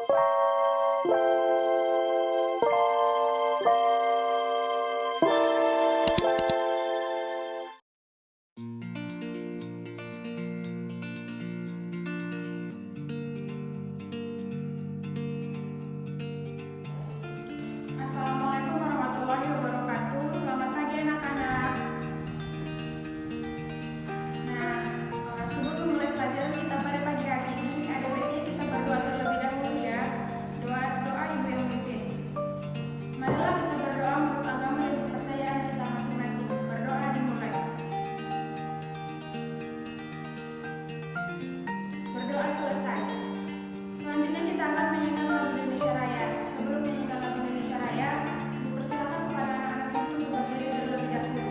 Assalamualaikum warahmatullahi wabarakatuh. Selamat pagi anak-anak. Nah, sebelum memulai pelajaran kita pada pagi hari ini, ada baiknya kita berdoa terlebih dahulu ya. Doa Ibu yang memimpin. Marilah kita berdoa menurut agama dan kepercayaan kita masing-masing. Berdoa dimulai. Berdoa selesai. Selanjutnya kita akan menyanyikan lagu Indonesia Raya. Sebelum menyanyikan lagu Indonesia Raya, persilakan kepada anak-anak itu untuk berdiri terlebih dahulu.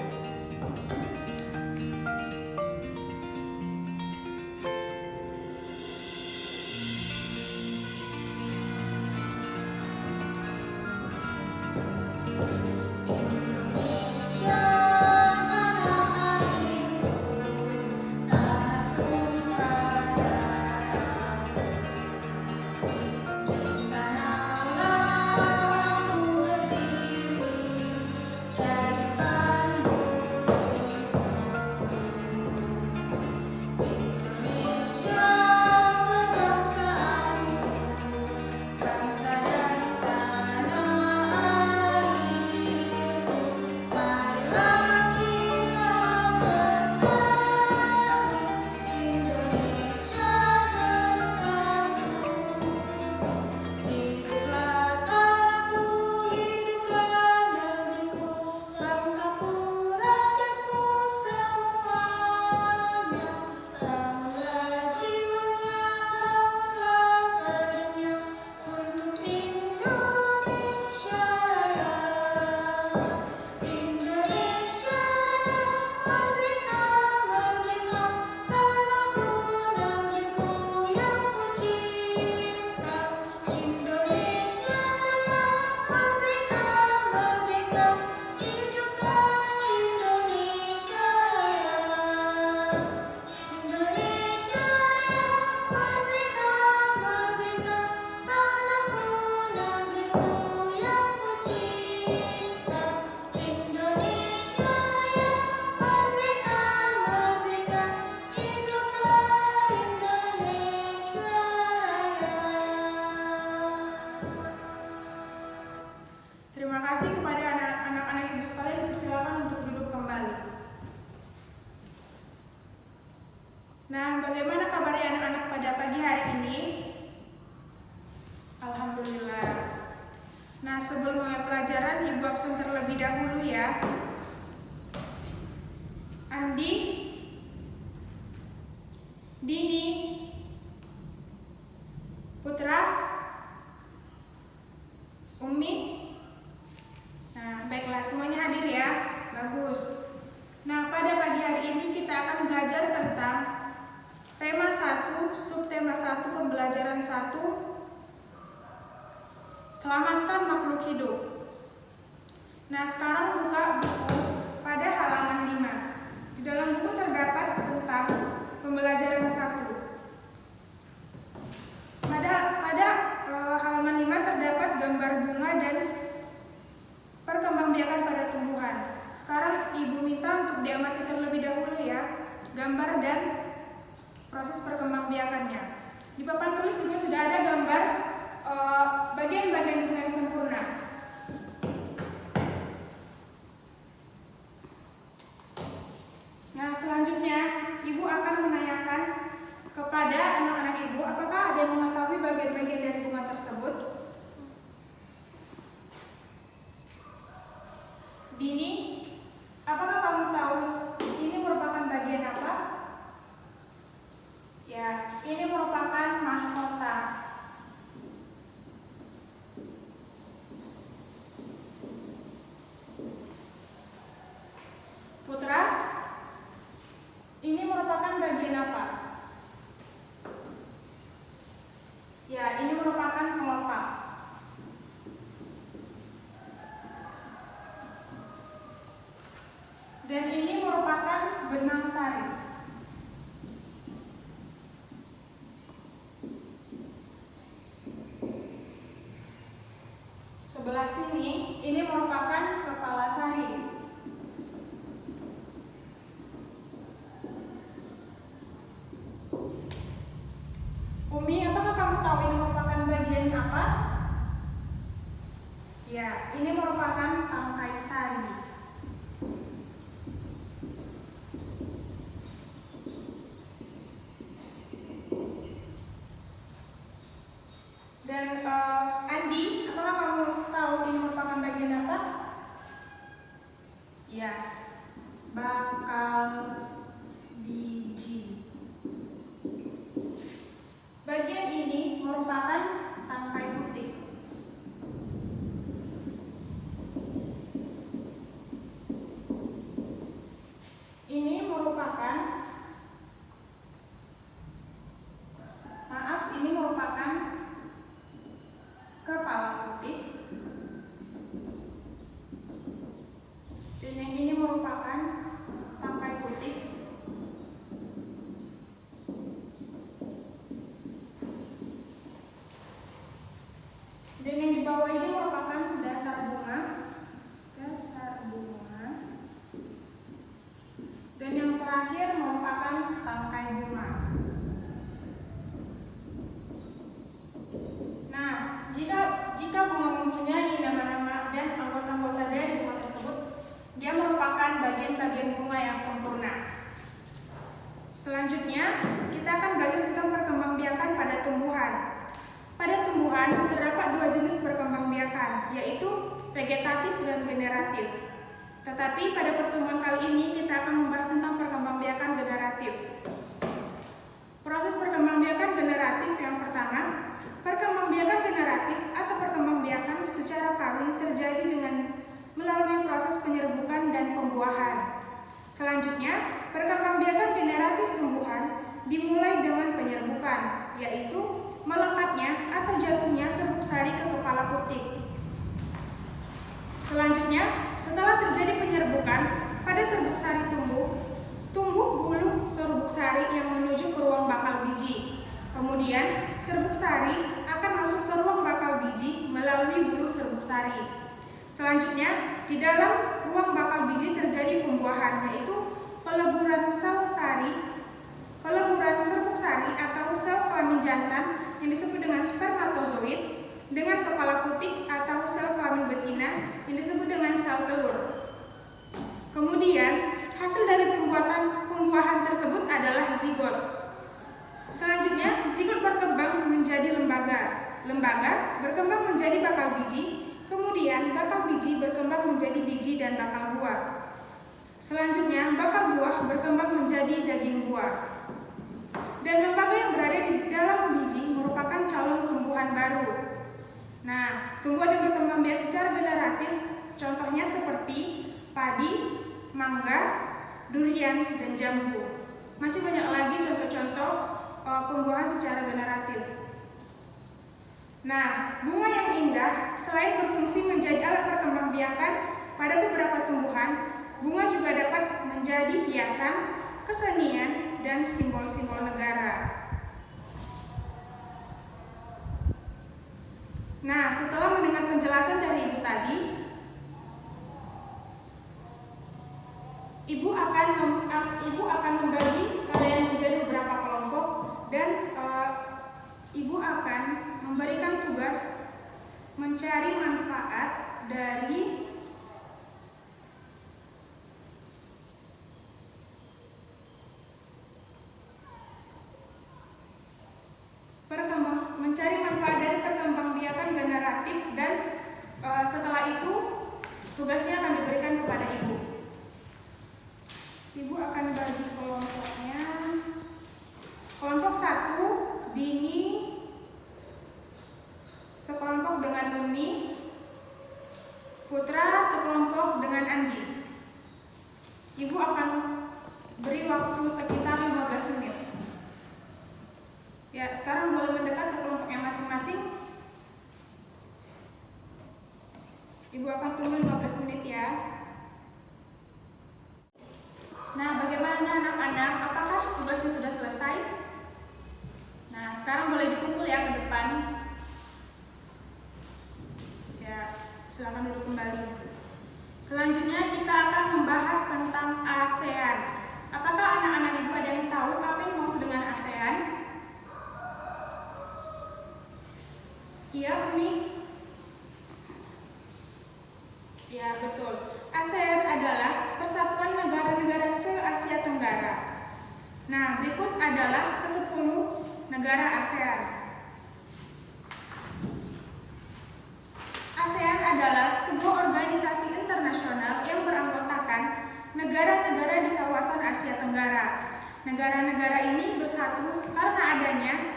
Terima kasih kepada anak-anak ibu sekalian. Persilakan untuk duduk kembali. Nah, bagaimana kabarnya anak-anak pada pagi hari ini? Alhamdulillah. Nah, sebelum mulai pelajaran, ibu absen terlebih dahulu ya. Andi, Dini, Putra, Umi. Nah, baiklah, semuanya hadir ya. Bagus. Nah, pada pagi hari ini kita akan belajar tentang tema 1, subtema 1, pembelajaran 1, selamatkan makhluk hidup. Nah, sekarang buka buku pada halaman 5. Di dalam buku terdapat tentang pembelajaran 1. Pada halaman 5 terdapat gambar bunga dan perkembangbiakan pada tumbuhan. Sekarang ibu minta untuk diamati terlebih dahulu ya, gambar dan proses perkembangbiakannya. Di papan tulis juga sudah ada gambar bagian-bagian bunga yang sempurna. Nah, selanjutnya ibu akan menanyakan kepada anak-anak ibu, apakah ada yang mengetahui bagian-bagian dari bunga tersebut? Dini, apakah kamu tahu ini merupakan bagian apa? Ya, ini merupakan mahkota. Putra, ini merupakan bagian apa? Ya, ini merupakan kelopak. Dan ini merupakan benang sari. Sebelah sini, ini merupakan kepala sari. Umi, apakah kamu tahu ini merupakan bagian apa? Ya, ini merupakan tangkai sari. Dan Andi, apakah kamu tahu ini merupakan bagian apa? Ya, bakal biji. Bagian ini merupakan tangkai putik. Ini merupakan, ini merupakan kepala putik. Dan yang ini merupakan tangkai putik. Dan yang di bawah ini merupakan dasar bunga. Dan yang terakhir merupakan tangkai bunga. Nah, jika bunga mempunyai nama-nama dan anggota-anggota dari bunga tersebut, dia merupakan bagian-bagian bunga yang sempurna. Selanjutnya, kita akan belajar tentang perkembangbiakan pada tumbuhan. Pada tumbuhan terdapat dua jenis perkembangbiakan, yaitu vegetatif dan generatif. Tetapi pada pertemuan kali ini kita akan membahas tentang perkembangbiakan generatif. Proses perkembangbiakan generatif yang pertama, perkembangbiakan generatif atau perkembangbiakan secara kawin terjadi dengan melalui proses penyerbukan dan pembuahan. Selanjutnya, perkembangbiakan generatif tumbuhan dimulai dengan penyerbukan, yaitu melekatnya atau jatuhnya serbuk sari ke kepala putik. Selanjutnya, setelah terjadi penyerbukan pada serbuk sari tumbuh bulu serbuk sari yang menuju ke ruang bakal biji. Kemudian, serbuk sari akan masuk ke ruang bakal biji melalui bulu serbuk sari. Selanjutnya, di dalam ruang bakal biji terjadi pembuahan, yaitu peleburan serbuk sari atau sel kelamin jantan yang disebut dengan spermatozoid dengan kepala putik atau sel kelamin betina yang disebut dengan sel telur. Kemudian, hasil dari pembuahan tersebut adalah zigot. Selanjutnya, zigot berkembang menjadi lembaga. Lembaga berkembang menjadi bakal biji. Kemudian, bakal biji berkembang menjadi biji dan bakal buah. Selanjutnya, bakal buah berkembang menjadi daging buah. Dan lembaga yang berada di dalam biji merupakan calon tumbuhan baru. Nah, tumbuhan yang berkembang biak secara generatif, contohnya seperti padi, mangga, durian, dan jambu. Masih banyak lagi contoh-contoh pembuahan secara generatif. Nah, bunga yang indah selain berfungsi menjadi alat perkembangbiakan pada beberapa tumbuhan, bunga juga dapat menjadi hiasan, kesenian, dan simbol-simbol negara. Nah, setelah mendengar penjelasan dari Ibu tadi, Ibu akan membagi kalian menjadi beberapa kelompok dan Ibu akan memberikan tugas mencari manfaat dari perkembangbiakan generatif dan setelah itu tugasnya akan diberikan kepada Ibu. Ibu akan bagi kelompoknya. Kelompok 1, Dini, sekelompok dengan Umi, Putra sekelompok dengan Andi. Ibu akan beri waktu sekitar 15 menit. Ya, sekarang boleh mendekat ke kelompoknya masing-masing. Ibu akan tunggu 15 menit ya. Nah, bagaimana anak-anak? Apakah tugasnya sudah selesai? Nah, sekarang boleh dikumpul ya ke depan. Ya. Silakan duduk kembali. Selanjutnya kita akan membahas tentang ASEAN. Apakah anak-anak ibu ada yang tahu apa yang maksud dengan ASEAN? Iya, Umi? Ya, betul. ASEAN adalah persatuan negara-negara se-Asia Tenggara. Nah, berikut adalah ke-10 negara ASEAN. ASEAN adalah sebuah organisasi internasional yang beranggotakan negara-negara di kawasan Asia Tenggara. Negara-negara ini bersatu karena adanya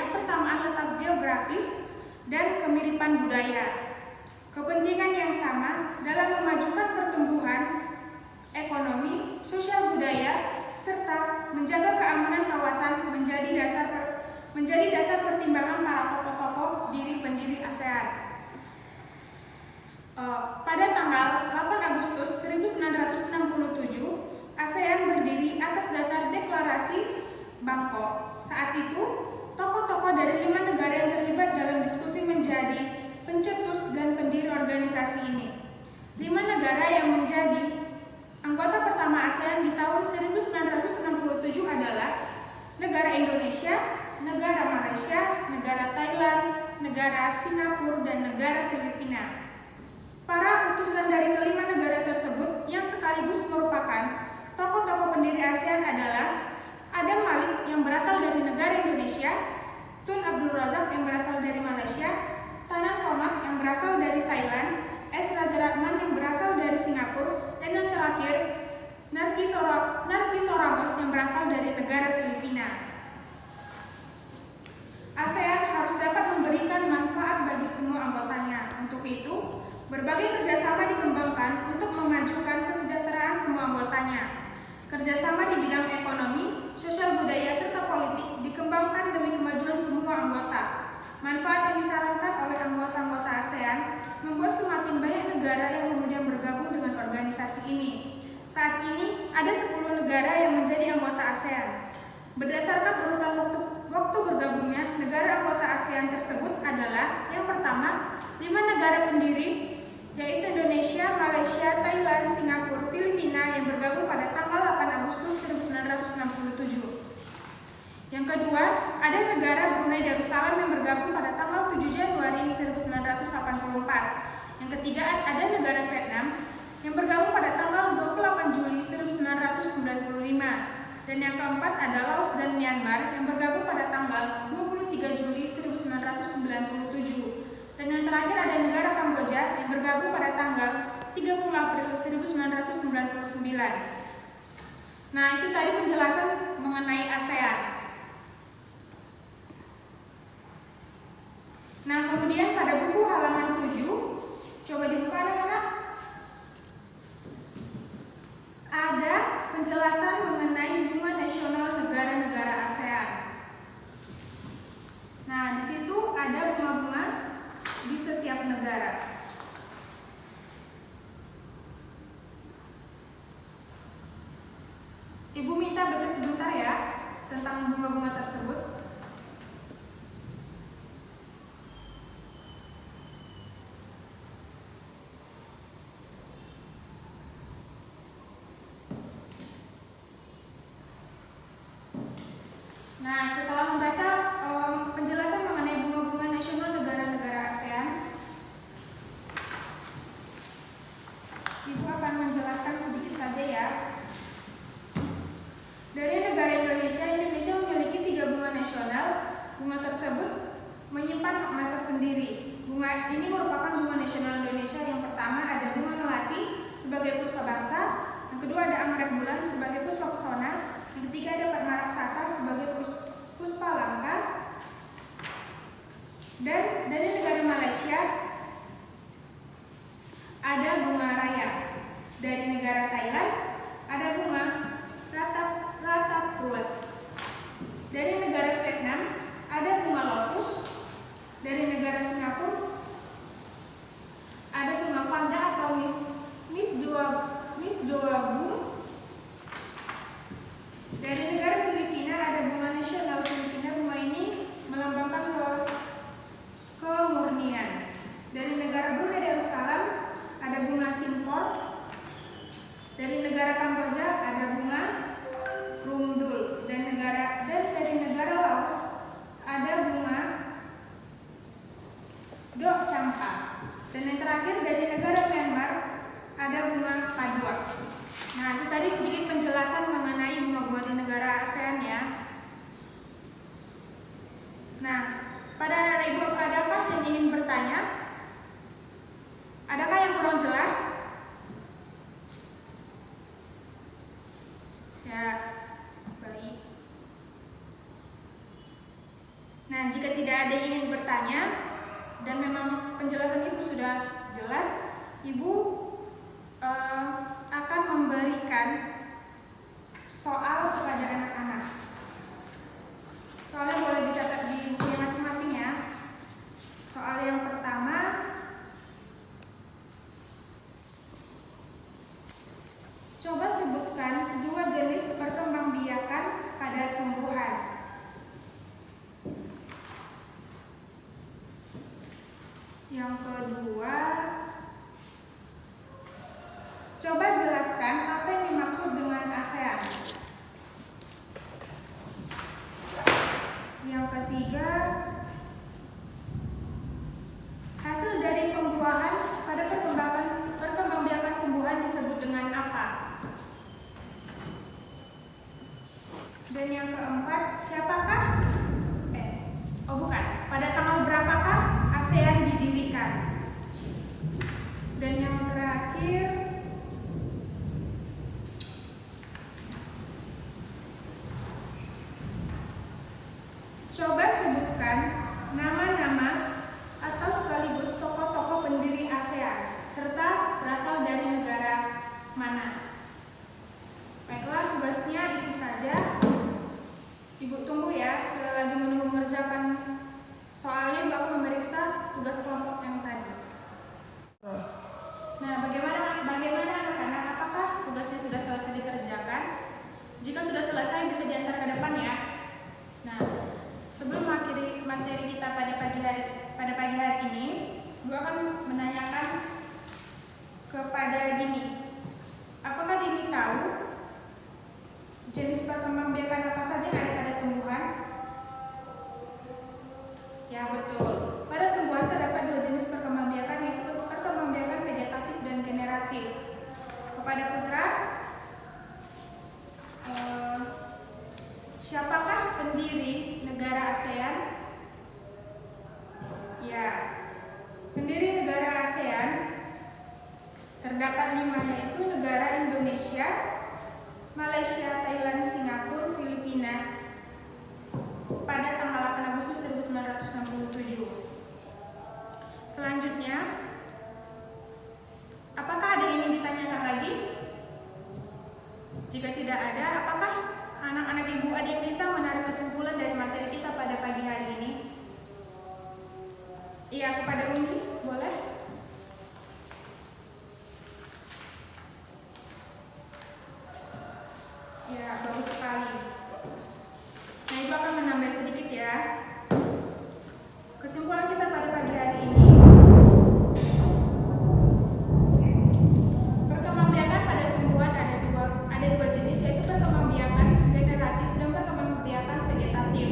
persamaan letak geografis dan kemiripan budaya. Kepentingan yang sama dalam memajukan pertumbuhan ekonomi, sosial budaya, serta menjaga keamanan kawasan menjadi dasar pertimbangan para tokoh-tokoh diri pendiri ASEAN. Pada tanggal 8 Agustus 1967, ASEAN berdiri atas dasar deklarasi Bangkok. Saat itu, tokoh-tokoh dari 5 negara yang terlibat dalam diskusi menjadi pencetus dan pendiri organisasi ini. 5 negara yang menjadi anggota pertama ASEAN di tahun 1967 adalah negara Indonesia, negara Malaysia, negara Thailand, negara Singapura, dan negara Filipina. Para utusan dari kelima negara tersebut yang sekaligus merupakan tokoh-tokoh pendiri ASEAN adalah Adam Malik yang berasal dari negara Indonesia, Tun Abdul Razak yang berasal dari Malaysia, Tanan Komat yang berasal dari Thailand, S. Rajaratnam yang berasal dari Singapura, dan yang terakhir Narpiso Ramos yang berasal dari negara Filipina. ASEAN harus dapat memberikan manfaat bagi semua anggotanya. Untuk itu, berbagai kerjasama dikembangkan untuk memajukan kesejahteraan semua anggotanya. Kerjasama di bidang ekonomi, sosial budaya, serta politik dikembangkan demi kemajuan semua anggota. Manfaat yang disarankan oleh anggota-anggota ASEAN membuat semakin banyak negara yang kemudian bergabung dengan organisasi ini. Saat ini ada 10 negara yang menjadi anggota ASEAN. Berdasarkan urutan waktu bergabungnya, negara anggota ASEAN tersebut adalah yang pertama, 5 negara pendiri, yaitu Indonesia, Malaysia, Thailand, Singapura, Filipina yang bergabung pada tanggal 8 Agustus 1967. Yang kedua, ada negara Brunei Darussalam yang bergabung pada tanggal 7 Januari 1984. Yang ketiga, ada negara Vietnam yang bergabung pada tanggal 28 Juli 1995. Dan yang keempat ada Laos dan Myanmar yang bergabung pada tanggal 23 Juli 1997. Dan yang terakhir ada negara Kamboja yang bergabung pada tanggal 30 April 1999. Nah, itu tadi penjelasan mengenai ASEAN. Nah, kemudian pada buku halaman 7, coba dibuka anak-anak. Ada penjelasan mengenai bunga nasional negara-negara ASEAN. Nah, di situ ada bunga-bunga di setiap negara. Ibu minta baca sebentar ya tentang bunga-bunga tersebut. Nah, setelah membaca penjelasan mengenai bunga-bunga nasional negara-negara ASEAN, Ibu akan menjelaskan sedikit saja ya. Dari negara Indonesia memiliki 3 bunga nasional. Bunga tersebut menyimpan makna tersendiri. Bunga ini merupakan bunga nasional Indonesia. Yang pertama ada bunga melati sebagai puspa bangsa, yang kedua ada anggrek bulan sebagai puspa pesona, yang ketiga ada perma raksasa sebagai puspa langka. Dan dari negara Malaysia ada bunga raya. Dari negara Thailand ada bunga ratap ruwet. Dari negara Vietnam ada bunga lotus. Dari negara Singapura ada bunga vanda atau Miss Joabu. Dari negara Filipina ada bunga nasional Filipina. Bunga ini melambangkan kemurnian. Dari terakhir dari negara Myanmar ada bunga padua. Nah, itu tadi sedikit penjelasan mengenai bunga-bunga di negara ASEAN ya. Nah, pada anak ibu adakah yang ingin bertanya? Adakah yang kurang jelas? Ya, baik. Nah, jika tidak ada yang ingin bertanya dan memang penjelasan ibu sudah jelas, ibu akan memberikan soal kepada anak-anak. Soalnya boleh dicatat di bukunya masing-masing ya. Soal yang pertama, coba sebutkan 2 jenis perkembangbiakan pada tumbuhan. Yang kedua, coba jelaskan apa yang dimaksud dengan ASEAN. Yang ketiga, hasil dari pembuahan pada perkembangbiakan tumbuhan disebut dengan apa? Dan yang keempat, pada tanggal berapakah ASEAN didirikan? Dan yang terakhir, coba sebutkan nama-nama atau sekaligus tokoh-tokoh pendiri ASEAN serta berasal dari negara mana. Baiklah, tugasnya itu saja. Ibu tunggu ya, selagi menunggu mengerjakan soalnya, Ibu akan memeriksa tugas kelompok yang tadi. Nah, bagaimana anak-anak? Apakah tugasnya sudah selesai dikerjakan? Jika sudah selesai, bisa diantar ke depan ya. Nah, sebelum mengakhiri materi kita pada pagi hari ini, Ibu akan menanyakan kepada Dini. Apakah Dini tahu jenis perkembangbiakan apa saja yang ada pada tumbuhan? Ya, betul. Pada tumbuhan terdapat 2 jenis perkembangbiakan, yaitu perkembangbiakan vegetatif dan generatif. Kepada Putra, siapakah pendiri negara ASEAN? Ya, pendiri negara ASEAN terdapat 5, yaitu negara Indonesia, Malaysia, Thailand, Singapura, Filipina pada tanggal 8 Agustus 1967. Selanjutnya, apakah ada yang ingin ditanyakan lagi? Jika tidak ada, apakah anak-anak ibu ada yang bisa menarik kesimpulan dari materi kita pada pagi hari ini? Iya, kepada Umi, boleh? Ya, bagus sekali. Nah, Ibu akan menambah sedikit ya. Kesimpulan kita pada pagi hari ini, perkembangbiakan pada tumbuhan ada dua jenis, yaitu perkembangbiakan generatif dan perkembangbiakan vegetatif.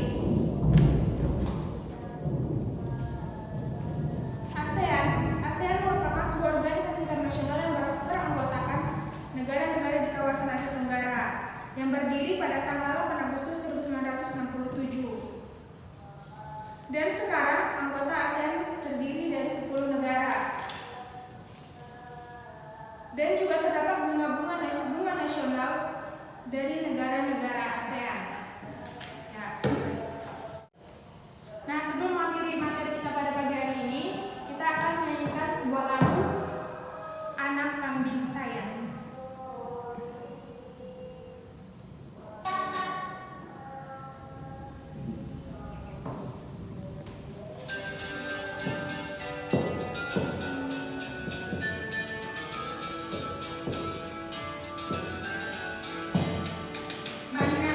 ASEAN merupakan sebuah organisasi internasional yang beranggotakan negara-negara di kawasan Asia Tenggara yang berdiri pada tanggal 8 Agustus 1967. Dan sekarang anggota ASEAN terdiri dari 10 negara. Dan juga terdapat bunga nasional dari negara-negara ASEAN. Ya. Nah, sebelum mengakhiri materi kita pada pagi hari ini, kita akan menyanyikan sebuah lagu Anak Kambing Sayang. Mana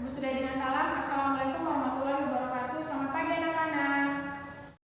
Aku sudah dengan salam. Assalamualaikum warahmatullahi wabarakatuh.